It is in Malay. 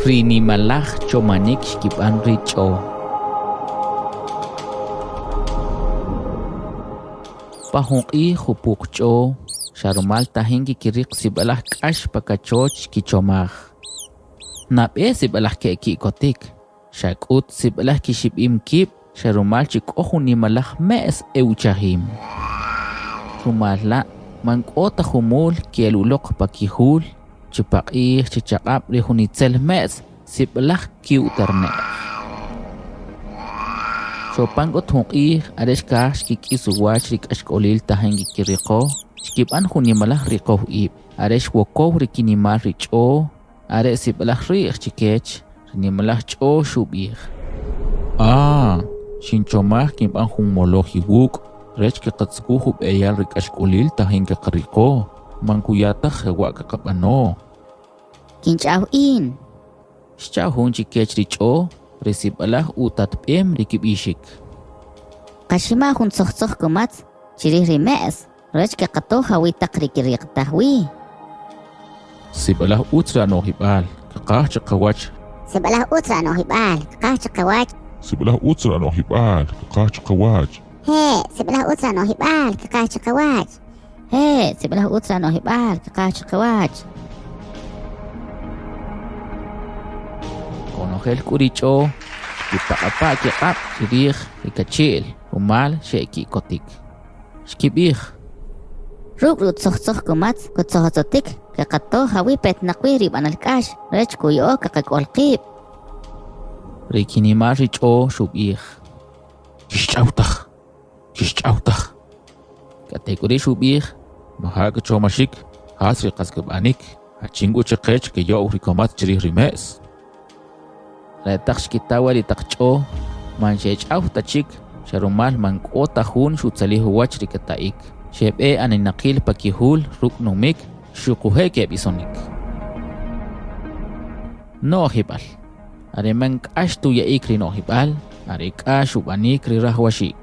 Rinimalaj chomanik xkipan richo. Pahunqi jupukcho. Sharumal tahingi kirik sibalah kash pakachoch kichomaj. Nabe sibalah keki kotik. Shakut sibalah kishibim kip. Sharumal chikohu nimalaj mes euchahim. Rumala mankota humul kielulok pakihul. Chipaqih chichaqab rihunitzel mes sibalah kiutarnek. Sopangot hunqih areshkash kikisuwach rikashkolil tahingi kiriko. Kipan hunimalah rikoh ib. Aresh wokoh rikinimal richo. Are sibalah rih chikech. Rinimalah cho shubih. Shinchomah kipan humoloh hiwuk. Rech kikatskuhub eyal rikashkolil tahingi kiriko. Mankuyatah hewa kakapano. Kinchaw in. Shchahun chikech richo. Resibalah utat pem rikibishik. Kashima hun sohsoh kumatz. Chirih rimes. Rech kakato hawi takrikiriq tahwi. Sibalah utra no hibal. Kakah chakawach. Sibalah utra no hibal. Kakah chakawach. Sibalah utra no hibal. Kakah chakawach. He, sibalah utra no hibal. Kakah chakawach. He, sibalah utra no hibal. Kakah chakawach. Konogel kuricho. Ipakapa kiqap. Chirih rikachil. Umal sheki kotik. Shkibih. Rugrut sohsoh kumatz. Kutsohozotik. Kakato hawi petnaqwi riban alkash. Rech kuyo kakakolqib. Rikinimar richo shubih. Kishchautah. Katekuri shubih. Mahag chomashik. Hasri qaskabanik. Hachingu chiqech que yo rikomat chirih rimes. Retaksh kitawa ritakcho. Manchech autachik. Sharumal mankota hun shutzalih wach rikataik. Shebe aninakil pakihul ruknumik. Shukuhe kebisonik. No hibal. Are mankash tu ya ikri no hibal. Are kash ubanik rirahwashik.